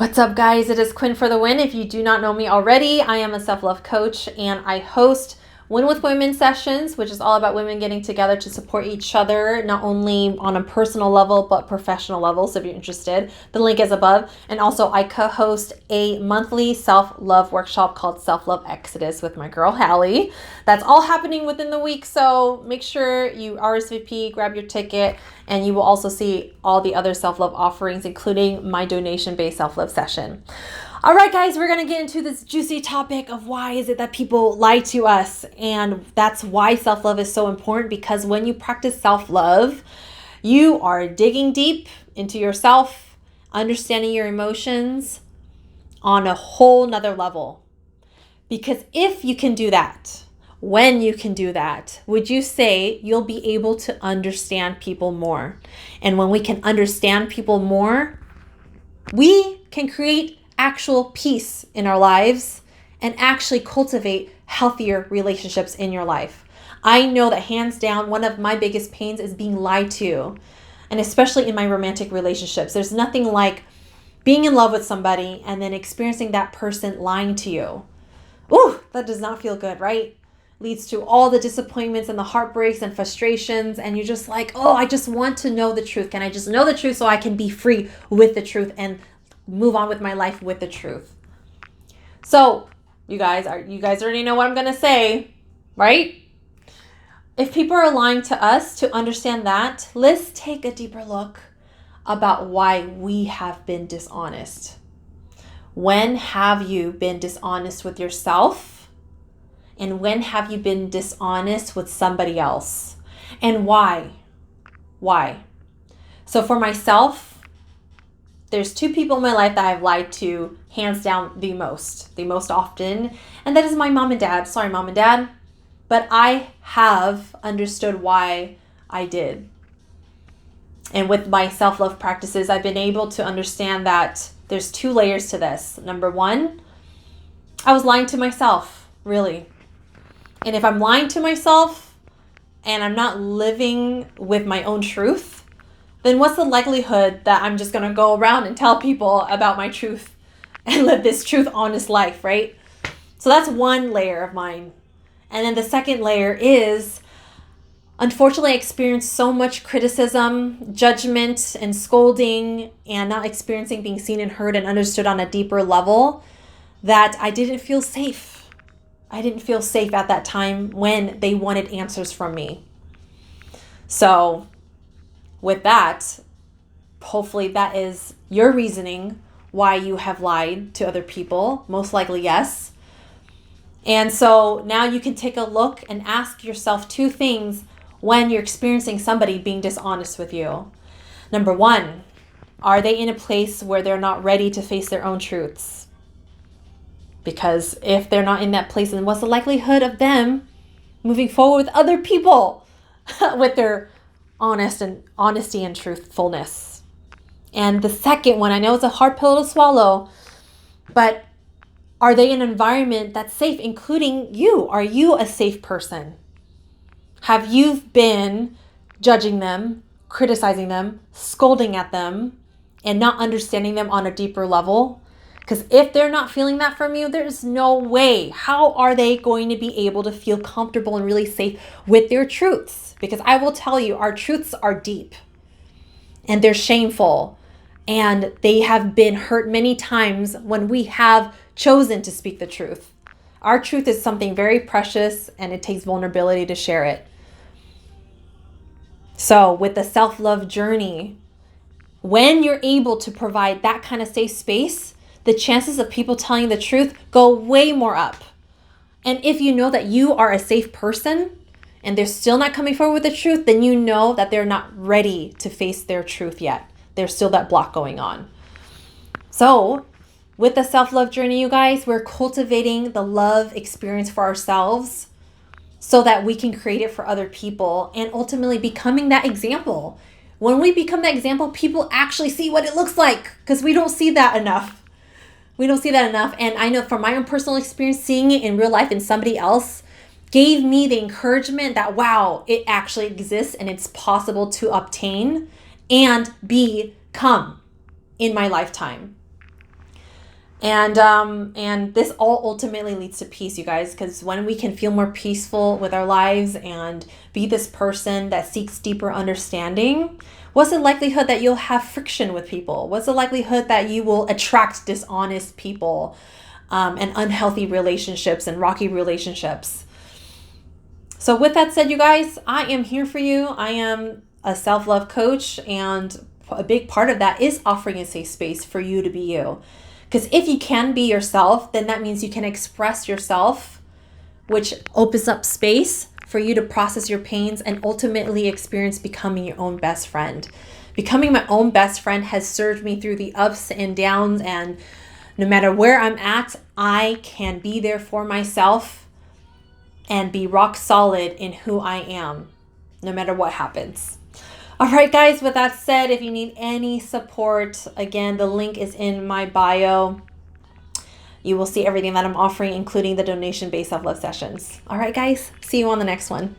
What's up, guys? It is Quynhforthewin. If you do not know me already, I am a self-love coach and I host Win with Women sessions, which is all about women getting together to support each other, not only on a personal level, but professional level. So if you're interested, the link is above. And also I co-host a monthly self-love workshop called Self-Love Exodus with my girl, Hallie. That's all happening within the week. So make sure you RSVP, grab your ticket, and you will also see all the other self-love offerings, including my donation-based self-love session. All right, guys, we're going to get into this juicy topic of why is it that people lie to us. And that's why self-love is so important, because when you practice self-love, you are digging deep into yourself, understanding your emotions on a whole nother level. Because if you can do that, when you can do that, would you say you'll be able to understand people more? And when we can understand people more, we can create actual peace in our lives and actually cultivate healthier relationships in your life. I know that hands down, one of my biggest pains is being lied to. And especially in my romantic relationships, there's nothing like being in love with somebody and then experiencing that person lying to you. Ooh, that does not feel good, right? Leads to all the disappointments and the heartbreaks and frustrations. And you're just like, oh, I just want to know the truth. Can I just know the truth so I can be free with the truth and move on with my life with the truth? So you guys already know what I'm going to say, right? If people are lying to us, to understand that, let's take a deeper look about why we have been dishonest. When have you been dishonest with yourself? And when have you been dishonest with somebody else? And why? Why? So for myself, there's two people in my life that I've lied to hands down the most often. And that is my mom and dad. Sorry, mom and dad. But I have understood why I did. And with my self-love practices, I've been able to understand that there's two layers to this. Number one, I was lying to myself, really. And if I'm lying to myself and I'm not living with my own truth, then what's the likelihood that I'm just going to go around and tell people about my truth and live this truth honest life, right? So that's one layer of mine. And then the second layer is, unfortunately, I experienced so much criticism, judgment, and scolding, and not experiencing being seen and heard and understood on a deeper level, that I didn't feel safe. I didn't feel safe at that time when they wanted answers from me. So with that, hopefully that is your reasoning why you have lied to other people. Most likely, yes. And so now you can take a look and ask yourself two things when you're experiencing somebody being dishonest with you. Number one, are they in a place where they're not ready to face their own truths? Because if they're not in that place, then what's the likelihood of them moving forward with other people with their honesty and truthfulness? And the second one, I know it's a hard pill to swallow, but are they in an environment that's safe, including you? Are you a safe person? Have you been judging them, criticizing them, scolding at them, and not understanding them on a deeper level? Because if they're not feeling that from you, there's no way. How are they going to be able to feel comfortable and really safe with their truths? Because I will tell you, our truths are deep and they're shameful, and they have been hurt many times when we have chosen to speak the truth. Our truth is something very precious, and it takes vulnerability to share it. So with the self-love journey, when you're able to provide that kind of safe space, the chances of people telling the truth go way more up. And if you know that you are a safe person and they're still not coming forward with the truth, then you know that they're not ready to face their truth yet. There's still that block going on. So with the self-love journey, you guys, we're cultivating the love experience for ourselves so that we can create it for other people and ultimately becoming that example. When we become that example, people actually see what it looks like, because we don't see that enough. And I know from my own personal experience, seeing it in real life in somebody else gave me the encouragement that, wow, it actually exists and it's possible to obtain and become in my lifetime. And this all ultimately leads to peace, you guys, because when we can feel more peaceful with our lives and be this person that seeks deeper understanding, what's the likelihood that you'll have friction with people? What's the likelihood that you will attract dishonest people, and unhealthy relationships and rocky relationships? So with that said, you guys, I am here for you. I am a self-love coach, and a big part of that is offering a safe space for you to be you. Because if you can be yourself, then that means you can express yourself, which opens up space for you to process your pains and ultimately experience becoming your own best friend. Becoming my own best friend has served me through the ups and downs, and no matter where I'm at, I can be there for myself and be rock solid in who I am, no matter what happens. All right, guys, with that said, if you need any support, again, the link is in my bio. You will see everything that I'm offering, including the donation-based self-love sessions. All right, guys, see you on the next one.